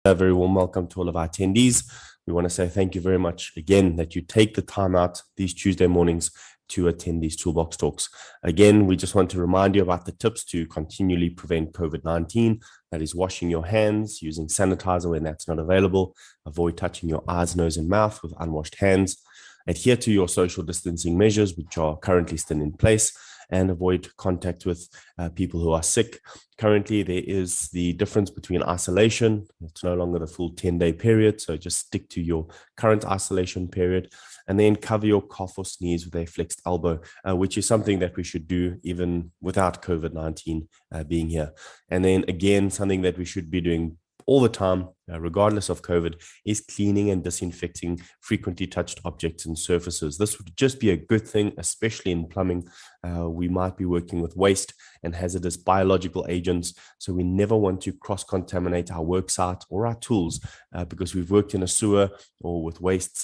A very warm welcome to all of our attendees. We want to say thank you very much again that you take the time out these Tuesday mornings to attend these Toolbox Talks. Again, we just want to remind you about the tips to continually prevent COVID-19. That is washing your hands, using sanitizer when that's not available, avoid touching your eyes, nose, and mouth with unwashed hands, adhere to your social distancing measures, which are currently still in place, and avoid contact with people who are sick. Currently, there is the difference between isolation. It's no longer the full 10-day period, so just stick to your current isolation period, and then cover your cough or sneeze with a flexed elbow, which is something that we should do even without COVID-19 being here. And then again, something that we should be doing all the time, regardless of COVID, is cleaning and disinfecting frequently touched objects and surfaces. This would just be a good thing, especially in plumbing. We might be working with waste and hazardous biological agents, so we never want to cross-contaminate our work site or our tools because we've worked in a sewer or with waste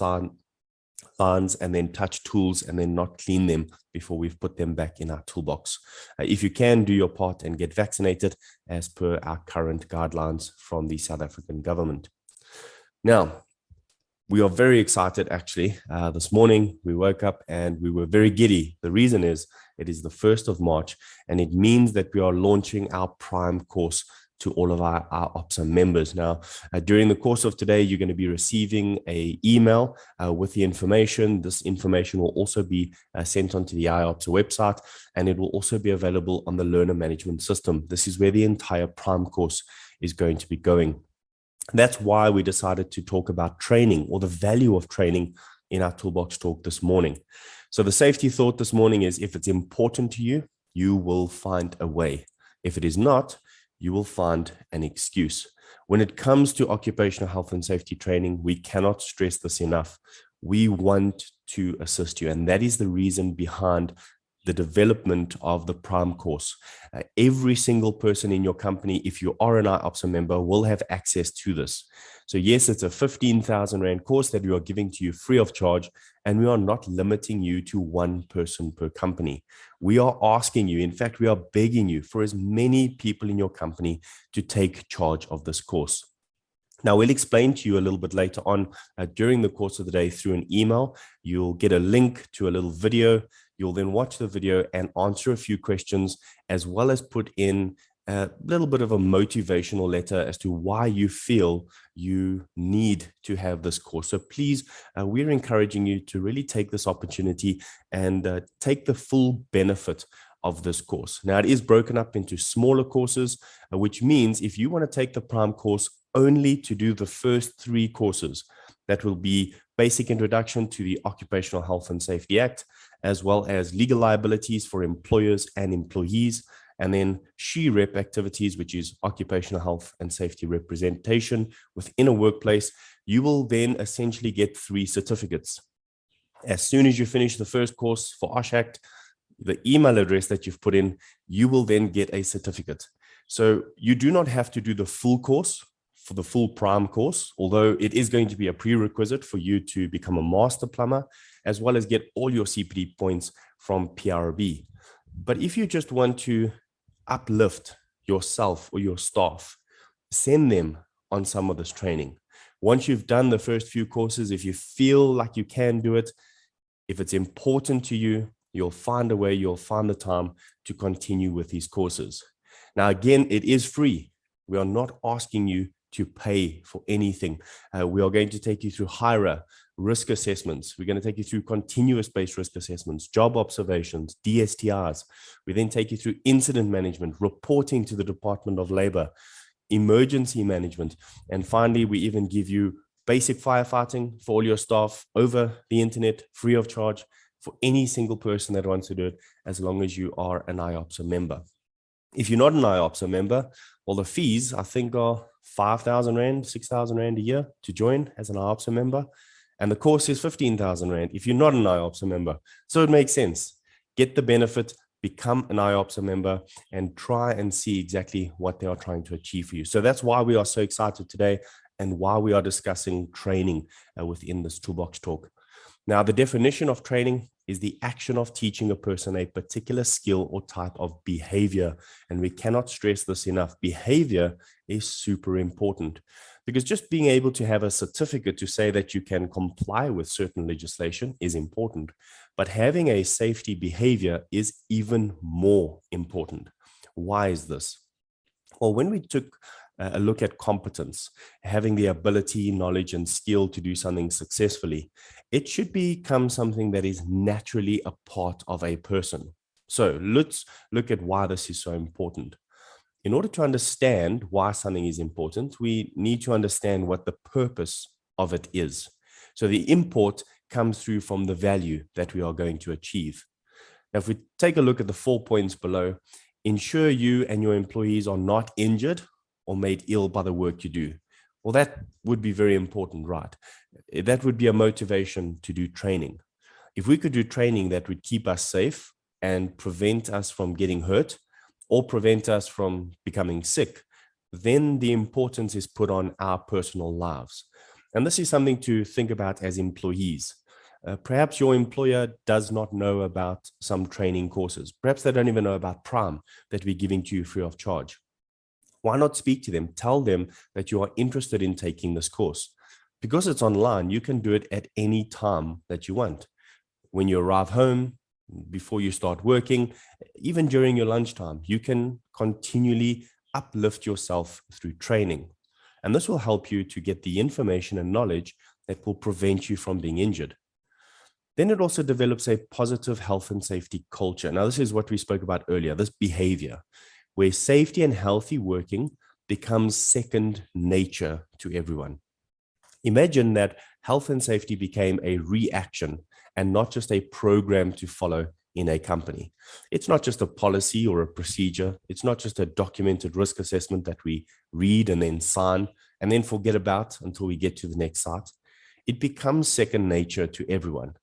lines and then touch tools and then not clean them before we've put them back in our toolbox. If you can, do your part and get vaccinated as per our current guidelines from the South African government. Now, we are very excited actually. This morning we woke up and we were very giddy. The reason is it is the 1st of March and it means that we are launching our Prime course to all of our OPSA members. Now, during the course of today, you're going to be receiving an email with the information. This information will also be sent onto the IOPSA website, and it will also be available on the learner management system. This is where the entire Prime course is going to be going. That's why we decided to talk about training or the value of training in our Toolbox Talk this morning. So the safety thought this morning is, if it's important to you, you will find a way. If it is not, you will find an excuse. When it comes to occupational health and safety training, we cannot stress this enough. We want to assist you, and that is the reason behind the development of the Prime course. Every single person in your company, if you are an IOPSA member, will have access to this. So yes, it's a 15,000 Rand course that we are giving to you free of charge, and we are not limiting you to one person per company. We are asking you, in fact, we are begging you for as many people in your company to take charge of this course. Now, we'll explain to you a little bit later on during the course of the day through an email. You'll get a link to a little video. You'll then watch the video and answer a few questions, as well as put in a little bit of a motivational letter as to why you feel you need to have this course. So please, we're encouraging you to really take this opportunity and take the full benefit of this course. Now, it is broken up into smaller courses, which means if you want to take the Prime course only to do the first 3 courses, that will be basic introduction to the Occupational Health and Safety Act, as well as legal liabilities for employers and employees, and then SHE-REP activities, which is occupational health and safety representation within a workplace. You will then essentially get 3 certificates. As soon as you finish the first course for OHS, the email address that you've put in, you will then get a certificate. So you do not have to do the full course for the full Prime course, although it is going to be a prerequisite for you to become a master plumber, as well as get all your CPD points from PRB. But if you just want to uplift yourself or your staff, send them on some of this training. Once you've done the first few courses, if you feel like you can do it, if it's important to you, you'll find a way, you'll find the time to continue with these courses. Now, again, it is free. We are not asking you to pay for anything. We are going to take you through HIRA, risk assessments. We're going to take you through continuous-based risk assessments, job observations, DSTRs. We then take you through incident management, reporting to the Department of Labor, emergency management. And finally, we even give you basic firefighting for all your staff over the internet, free of charge for any single person that wants to do it, as long as you are an IOPSA member. If you're not an IOPSA member, well, the fees, I think, are 5,000 Rand, 6,000 Rand a year to join as an IOPSA member. And the course is 15,000 Rand if you're not an IOPSA member. So it makes sense. Get the benefit, become an IOPSA member, and try and see exactly what they are trying to achieve for you. So that's why we are so excited today and why we are discussing training within this Toolbox Talk. Now, the definition of training is the action of teaching a person a particular skill or type of behavior. And we cannot stress this enough. Behavior is super important. Because just being able to have a certificate to say that you can comply with certain legislation is important, but having a safety behavior is even more important. Why is this? Well, when we took a look at competence, having the ability, knowledge, and skill to do something successfully, it should become something that is naturally a part of a person. So let's look at why this is so important. In order to understand why something is important, we need to understand what the purpose of it is. So the import comes through from the value that we are going to achieve. Now, if we take a look at the 4 points below, ensure you and your employees are not injured or made ill by the work you do. Well, that would be very important, right? That would be a motivation to do training. If we could do training that would keep us safe and prevent us from getting hurt or prevent us from becoming sick, then the importance is put on our personal lives. And this is something to think about as employees. Perhaps your employer does not know about some training courses. Perhaps they don't even know about Prime that we're giving to you free of charge. Why not speak to them? Tell them that you are interested in taking this course. Because it's online, you can do it at any time that you want. When you arrive home, before you start working, even during your lunchtime, you can continually uplift yourself through training. And this will help you to get the information and knowledge that will prevent you from being injured. Then it also develops a positive health and safety culture. Now, this is what we spoke about earlier, this behavior, where safety and healthy working becomes second nature to everyone. Imagine that health and safety became a reaction and not just a program to follow in a company. It's not just a policy or a procedure. It's not just a documented risk assessment that we read and then sign and then forget about until we get to the next site. It becomes second nature to everyone.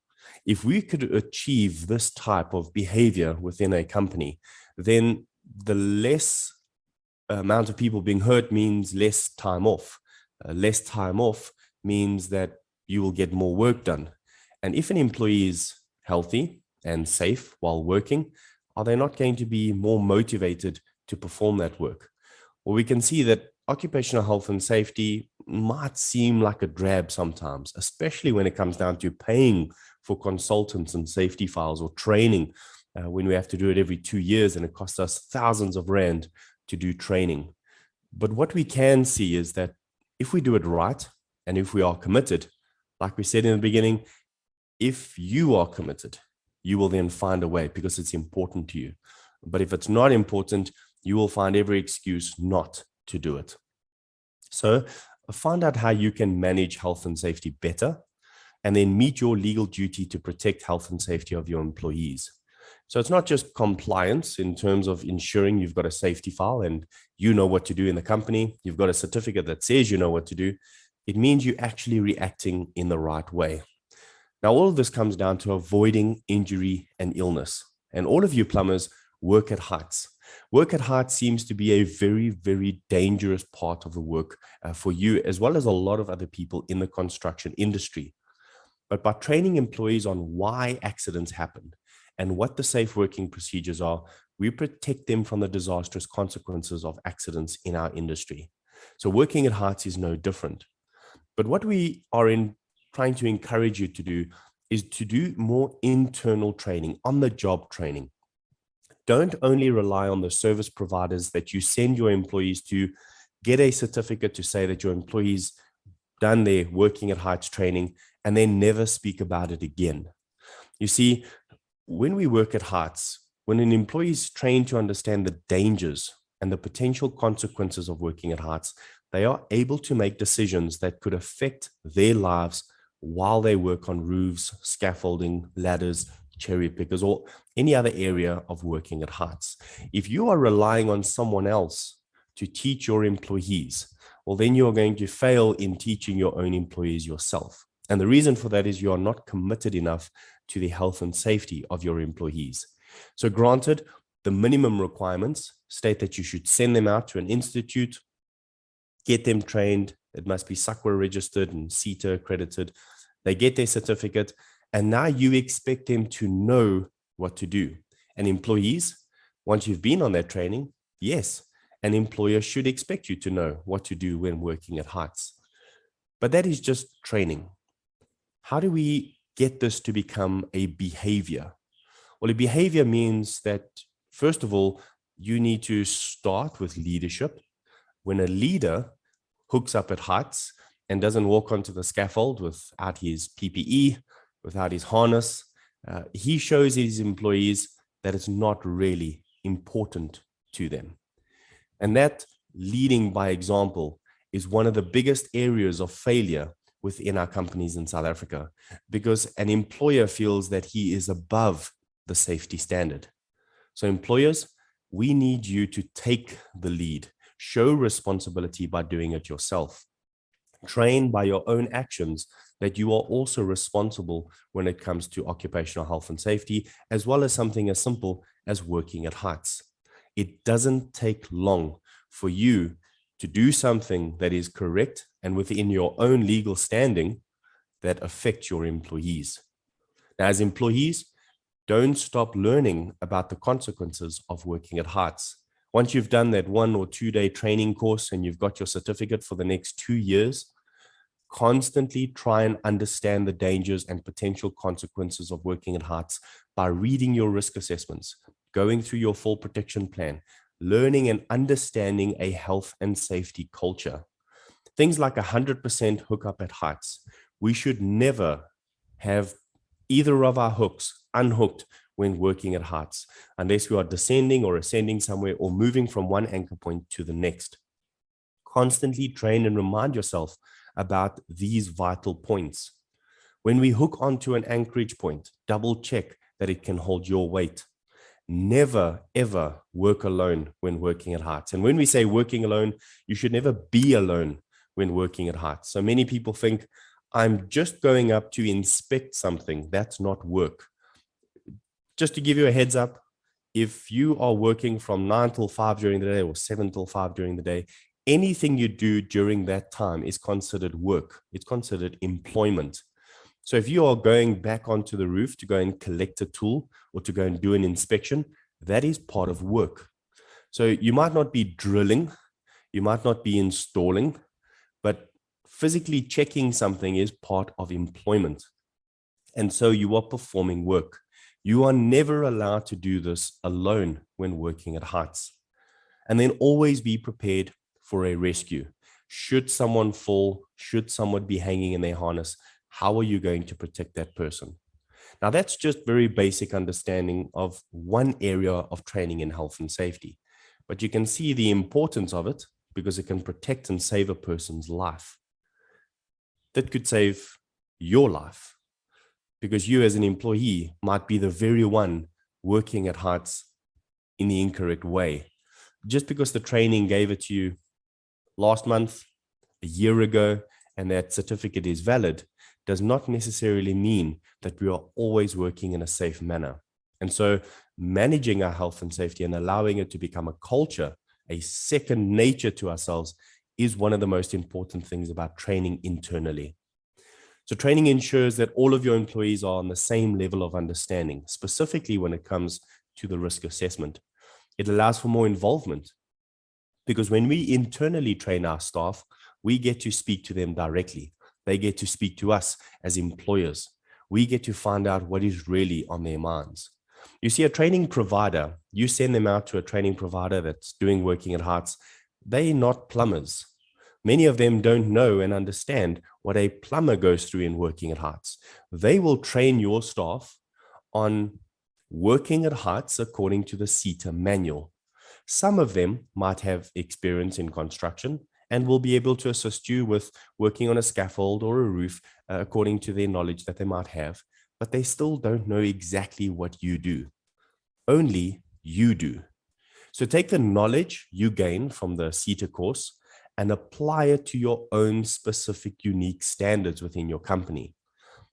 If we could achieve this type of behavior within a company, then the less amount of people being hurt means less time off. Less time off means that you will get more work done. And if an employee is healthy and safe while working, are they not going to be more motivated to perform that work? Well, we can see that occupational health and safety might seem like a drab sometimes, especially when it comes down to paying for consultants and safety files or training when we have to do it every 2 years and it costs us thousands of rand to do training. But what we can see is that if we do it right and if we are committed, like we said in the beginning, if you are committed, you will then find a way because it's important to you. But if it's not important, you will find every excuse not to do it. So find out how you can manage health and safety better, and then meet your legal duty to protect health and safety of your employees. So it's not just compliance in terms of ensuring you've got a safety file and you know what to do in the company. You've got a certificate that says you know what to do. It means you're actually reacting in the right way. Now, all of this comes down to avoiding injury and illness. And all of you plumbers work at heights. Work at heights seems to be a very, very dangerous part of the work for you, as well as a lot of other people in the construction industry. But by training employees on why accidents happen and what the safe working procedures are, we protect them from the disastrous consequences of accidents in our industry. So working at heights is no different. But what we are trying to encourage you to do is to do more internal training, on-the-job training. Don't only rely on the service providers that you send your employees to get a certificate to say that your employees done their working at heights training and then never speak about it again. You see, when we work at heights, when an employee is trained to understand the dangers and the potential consequences of working at heights, they are able to make decisions that could affect their lives while they work on roofs, scaffolding, ladders, cherry pickers, or any other area of working at heights. If you are relying on someone else to teach your employees, well, then you're going to fail in teaching your own employees yourself. And the reason for that is you are not committed enough to the health and safety of your employees. So granted, the minimum requirements state that you should send them out to an institute, get them trained. It must be SACWA registered and CETA accredited. They get their certificate, and now you expect them to know what to do. And employees, once you've been on that training, yes, An employer should expect you to know what to do when working at heights. But that is just training. How do we get this to become a behavior? Well, a behavior means that, first of all, you need to start with leadership. When a leader hooks up at heights and doesn't walk onto the scaffold without his PPE, without his harness, he shows his employees that it's not really important to them. And that leading by example is one of the biggest areas of failure within our companies in South Africa, because an employer feels that he is above the safety standard. So employers, we need you to take the lead, show responsibility by doing it yourself. Train by your own actions that you are also responsible when it comes to occupational health and safety, as well as something as simple as working at heights. It doesn't take long for you to do something that is correct and within your own legal standing that affects your employees. Now, as employees, don't stop learning about the consequences of working at heights. Once you've done that 1 or 2 day training course and you've got your certificate for the next 2 years, constantly try and understand the dangers and potential consequences of working at heights by reading your risk assessments, going through your fall protection plan, learning and understanding a health and safety culture. Things like 100% hookup at heights. We should never have either of our hooks unhooked when working at heights, unless we are descending or ascending somewhere or moving from one anchor point to the next. Constantly train and remind yourself about these vital points. When we hook onto an anchorage point, double check that it can hold your weight. Never, ever work alone when working at heights. And when we say working alone, you should never be alone when working at heights. So many people think, I'm just going up to inspect something. That's not work. Just to give you a heads up, if you are working from 9 till 5 during the day or 7 till 5 during the day, anything you do during that time is considered work. It's considered employment. So if you are going back onto the roof to go and collect a tool or to go and do an inspection, that is part of work. So you might not be drilling, you might not be installing, but physically checking something is part of employment. And so you are performing work. You are never allowed to do this alone when working at heights. And then always be prepared for a rescue. Should someone fall, should someone be hanging in their harness, how are you going to protect that person? Now, that's just very basic understanding of one area of training in health and safety, but you can see the importance of it because it can protect and save a person's life. That could save your life because you as an employee might be the very one working at heights in the incorrect way. Just because the training gave it to you last month, a year ago, and that certificate is valid, does not necessarily mean that we are always working in a safe manner. And so managing our health and safety and allowing it to become a culture, a second nature to ourselves, is one of the most important things about training internally. So training ensures that all of your employees are on the same level of understanding, specifically when it comes to the risk assessment. It allows for more involvement because when we internally train our staff, we get to speak to them directly. They get to speak to us as employers. We get to find out what is really on their minds. You see, a training provider, you send them out to a training provider that's doing working at heights. They're not plumbers. Many of them don't know and understand what a plumber goes through in working at heights. They will train your staff on working at heights according to the CETA manual. Some of them might have experience in construction and will be able to assist you with working on a scaffold or a roof according to their knowledge that they might have, but they still don't know exactly what you do. Only you do. So take the knowledge you gain from the CETA course and apply it to your own specific unique standards within your company.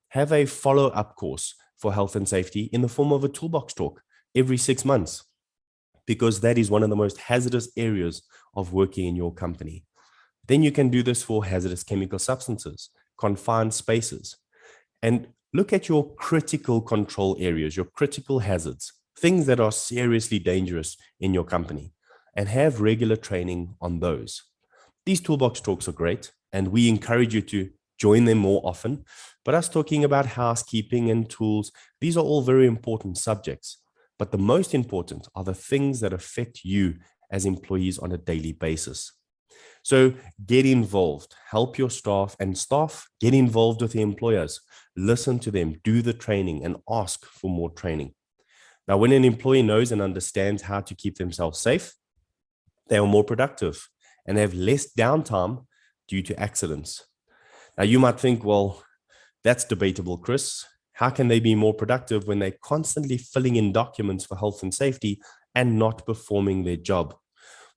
Have a follow-up course for health and safety in the form of a Toolbox Talk every 6 months, because that is one of the most hazardous areas of working in your company. Then you can do this for hazardous chemical substances, confined spaces, and look at your critical control areas, your critical hazards, things that are seriously dangerous in your company, and have regular training on those. These toolbox talks are great, and we encourage you to join them more often. But us talking about housekeeping and tools, these are all very important subjects. But the most important are the things that affect you as employees on a daily basis. So get involved, help your staff, and staff get involved with the employers. Listen to them, do the training, and ask for more training. Now, when an employee knows and understands how to keep themselves safe, they are more productive and have less downtime due to accidents. Now, you might think, well, that's debatable, Chris. How can they be more productive when they're constantly filling in documents for health and safety and not performing their job?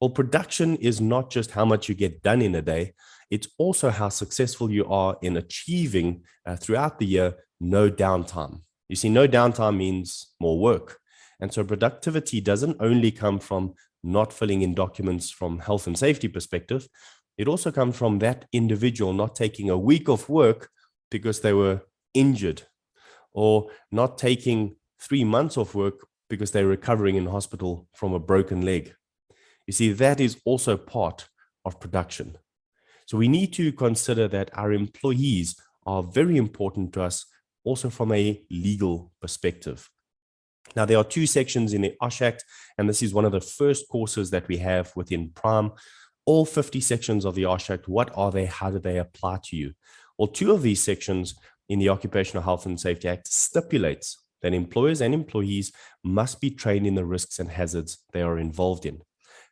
Well, production is not just how much you get done in a day. It's also how successful you are in achieving throughout the year no downtime. You see, no downtime means more work. And so productivity doesn't only come from not filling in documents from health and safety perspective. It also comes from that individual not taking a week of work because they were injured, or not taking 3 months of work because they're recovering in hospital from a broken leg. You see, that is also part of production. So we need to consider that our employees are very important to us also from a legal perspective. Now, there are 2 sections in the OHS Act, and this is one of the first courses that we have within Prime. All 50 sections of the OHS Act, what are they? How do they apply to you? Well, 2 of these sections in the Occupational Health and Safety Act stipulates that employers and employees must be trained in the risks and hazards they are involved in.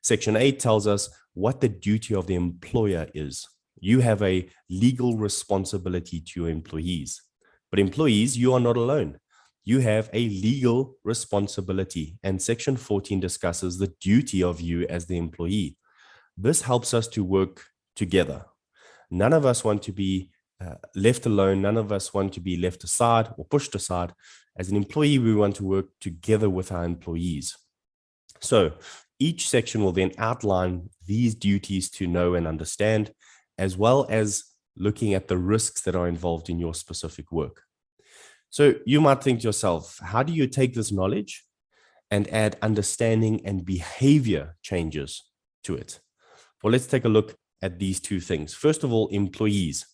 Section 8 tells us what the duty of the employer is. You have a legal responsibility to your employees. But employees, you are not alone. You have a legal responsibility, and Section 14 discusses the duty of you as the employee. This helps us to work together. None of us want to be left alone. None of us want to be left aside or pushed aside. As an employee, we want to work together with our employees. So each section will then outline these duties to know and understand, as well as looking at the risks that are involved in your specific work. So you might think to yourself, how do you take this knowledge and add understanding and behavior changes to it? Well, let's take a look at these 2 things. First of all, employees.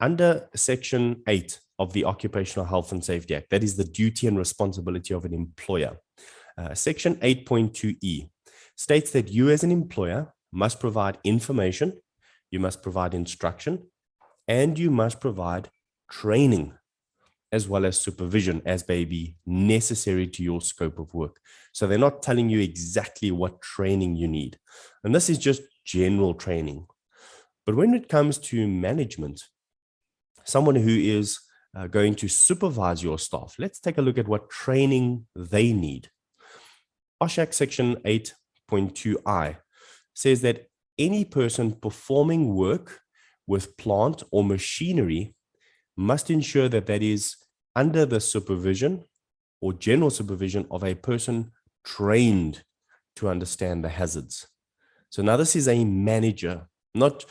Under Section 8 of the Occupational Health and Safety Act, that is the duty and responsibility of an employer. Section 8.2e states that you as an employer must provide information, you must provide instruction, and you must provide training, as well as supervision as may be necessary to your scope of work. So they're not telling you exactly what training you need. And this is just general training. But when it comes to management, someone who is going to supervise your staff, let's take a look at what training they need. OHS Act Section 8.2i says that any person performing work with plant or machinery must ensure that that is under the supervision or general supervision of a person trained to understand the hazards. So now this is a manager, not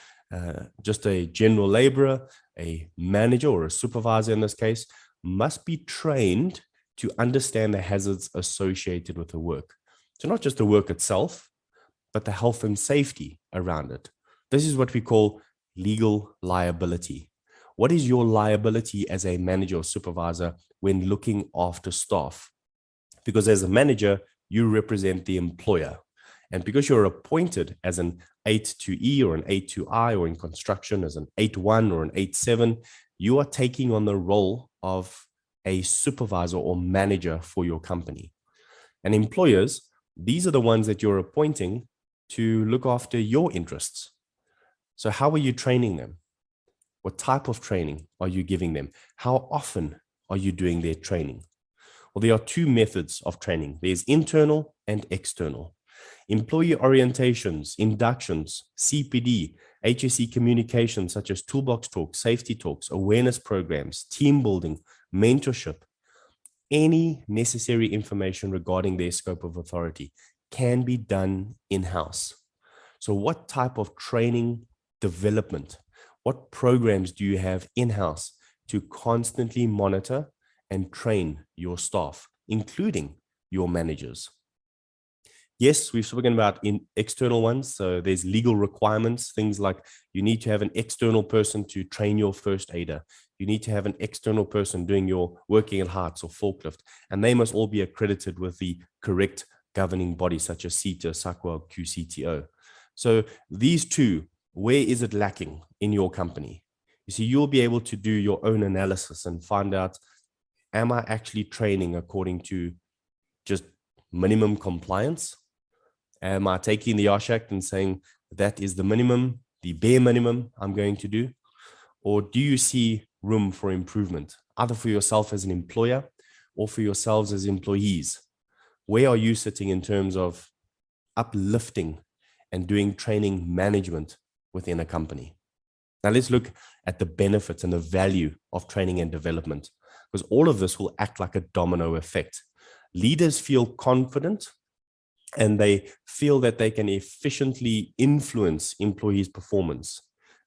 just a general laborer. A manager or a supervisor in this case must be trained to understand the hazards associated with the work. So not just the work itself, but the health and safety around it. This is what we call legal liability. What is your liability as a manager or supervisor when looking after staff? Because as a manager, you represent the employer. And because you're appointed as an 8.2e or an 8.2i, or in construction as an 8.1 or an 8.7, you are taking on the role of a supervisor or manager for your company. And employers, these are the ones that you're appointing to look after your interests. So how are you training them? What type of training are you giving them? How often are you doing their training? Well, there are 2 methods of training. There's internal and external. Employee orientations, inductions, CPD, HSE communications such as Toolbox Talk, safety talks, awareness programs, team building, mentorship, any necessary information regarding their scope of authority can be done in-house. So what type of training development, what programs do you have in-house to constantly monitor and train your staff, including your managers? Yes, we've spoken about in external ones. So there's legal requirements, things like you need to have an external person to train your first aider. You need to have an external person doing your working at heights or forklift, and they must all be accredited with the correct governing body, such as CETA, SAQA, or QCTO. So these two, where is it lacking in your company? You see, you'll be able to do your own analysis and find out, am I actually training according to just minimum compliance? Am I taking the OHS Act and saying that is the minimum, the bare minimum I'm going to do? Or do you see room for improvement, either for yourself as an employer or for yourselves as employees? Where are you sitting in terms of uplifting and doing training management within a company? Now let's look at the benefits and the value of training and development, because all of this will act like a domino effect. Leaders feel confident and they feel that they can efficiently influence employees' performance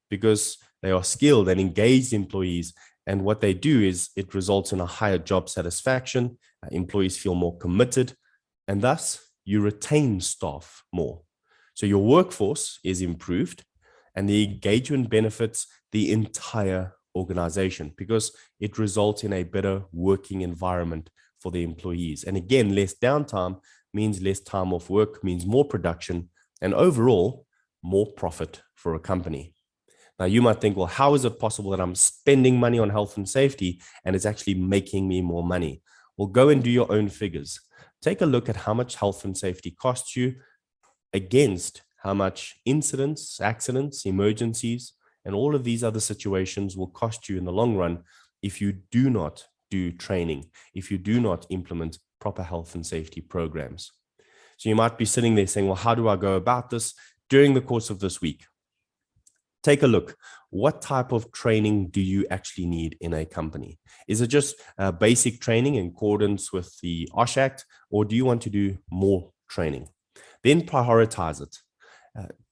because they are skilled and engaged employees. And what they do is it results in a higher job satisfaction. Employees feel more committed, and thus you retain staff more. So your workforce is improved, and the engagement benefits the entire organization because it results in a better working environment for the employees. And again, less downtime means less time off work, means more production, and overall, more profit for a company. Now, you might think, well, how is it possible that I'm spending money on health and safety and it's actually making me more money? Well, go and do your own figures. Take a look at how much health and safety costs you against how much incidents, accidents, emergencies, and all of these other situations will cost you in the long run if you do not do training, if you do not implement proper health and safety programs. So you might be sitting there saying, well, how do I go about this? During the course of this week, take a look. What type of training do you actually need in a company? Is it just basic training in accordance with the OHS Act, or do you want to do more training? Then prioritize it.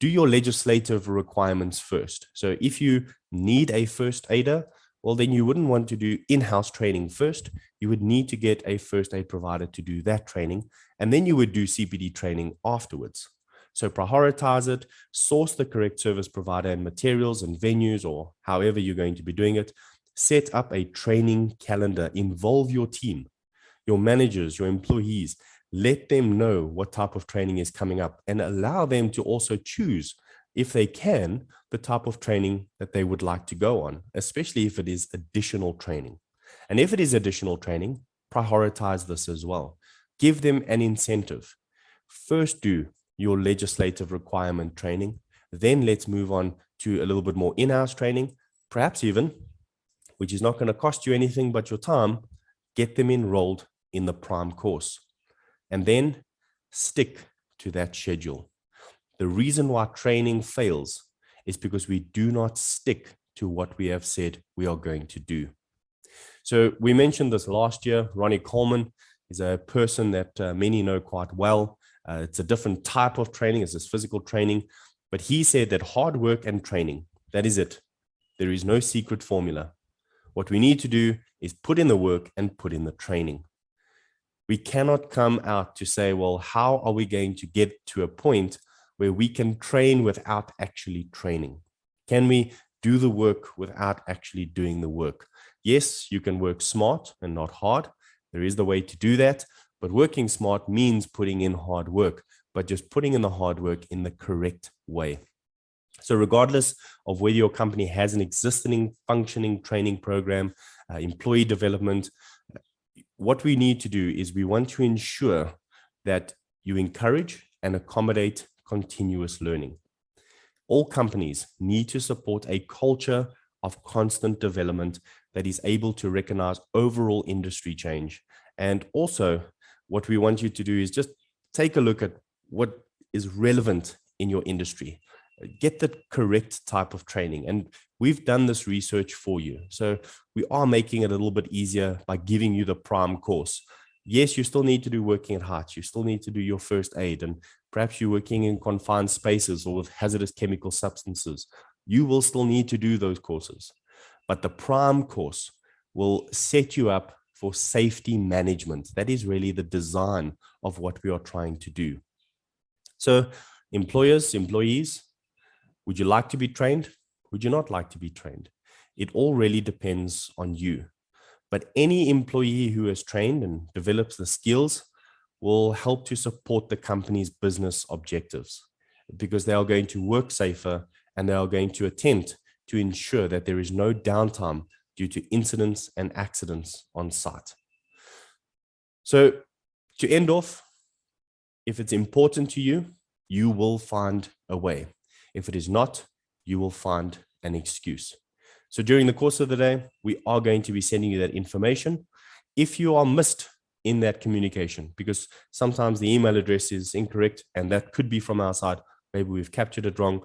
Do your legislative requirements first. So if you need a first aider, well, then you wouldn't want to do in-house training first. You would need to get a first aid provider to do that training, and then you would do CPD training afterwards. So prioritize it, source the correct service provider and materials and venues, or however you're going to be doing it. Set up a training calendar, involve your team, your managers, your employees. Let them know what type of training is coming up and allow them to also choose, if they can, the type of training that they would like to go on, especially if it is additional training. And if it is additional training, prioritize this as well. Give them an incentive. First, do your legislative requirement training. Then let's move on to a little bit more in-house training, perhaps even, which is not going to cost you anything but your time. Get them enrolled in the prime course. And then stick to that schedule. The reason why training fails is because we do not stick to what we have said we are going to do. So we mentioned this last year. Ronnie Coleman is a person that many know quite well. It's a different type of training. It's this physical training. But he said that hard work and training, that is it. There is no secret formula. What we need to do is put in the work and put in the training. We cannot come out to say, well, how are we going to get to a point where we can train without actually training? Can we do the work without actually doing the work? Yes, you can work smart and not hard. There is the way to do that, but working smart means putting in hard work, but just putting in the hard work in the correct way. So regardless of whether your company has an existing functioning training program, employee development, what we need to do is we want to ensure that you encourage and accommodate continuous learning. All companies need to support a culture of constant development that is able to recognize overall industry change. And also, what we want you to do is just take a look at what is relevant in your industry. Get the correct type of training. And we've done this research for you. So we are making it a little bit easier by giving you the prime course. Yes, you still need to do working at heights. You still need to do your first aid. And perhaps you're working in confined spaces or with hazardous chemical substances. You will still need to do those courses. But the prime course will set you up for safety management. That is really the design of what we are trying to do. So employers, employees, would you like to be trained? Would you not like to be trained? It all really depends on you. But any employee who is trained and develops the skills will help to support the company's business objectives, because they are going to work safer and they are going to attempt to ensure that there is no downtime due to incidents and accidents on site. So to end off, if it's important to you, you will find a way. If it is not, you will find an excuse. So during the course of the day, we are going to be sending you that information. If you are missed in that communication, because sometimes the email address is incorrect, and that could be from our side, maybe we've captured it wrong,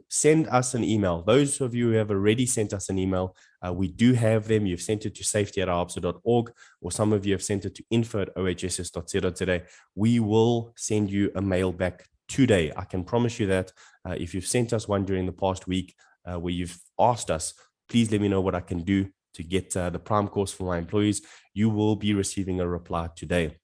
send us an email. Those of you who have already sent us an email, we do have them. You've sent it to safety@ouropsa.org, or some of you have sent it to info@ohss.co.za. We will send you a mail back today. I can promise you that. If you've sent us one during the past week where you've asked us, please let me know what I can do to get the prime course for my employees, you will be receiving a reply today.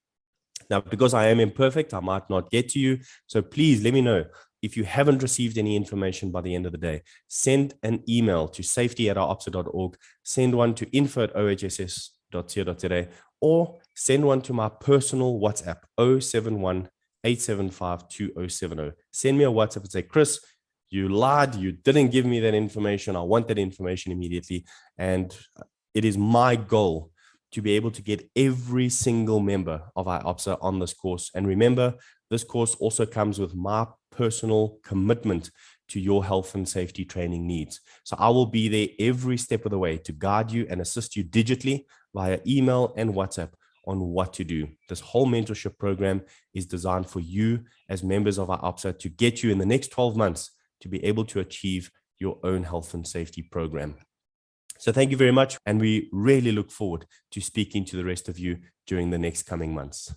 Now, because I am imperfect, I might not get to you. So please let me know if you haven't received any information by the end of the day. Send an email to safety@ouropsa.org, send one to info@ohss.co.za, or send one to my personal WhatsApp, 071-875-2070. Send me a WhatsApp and say, Chris, you lied, you didn't give me that information. I want that information immediately. And it is my goal to be able to get every single member of our OPSA on this course. And remember, this course also comes with my personal commitment to your health and safety training needs. So I will be there every step of the way to guide you and assist you digitally via email and WhatsApp on what to do. This whole mentorship program is designed for you as members of our OPSA to get you in the next 12 months to be able to achieve your own health and safety program. So thank you very much. And we really look forward to speaking to the rest of you during the next coming months.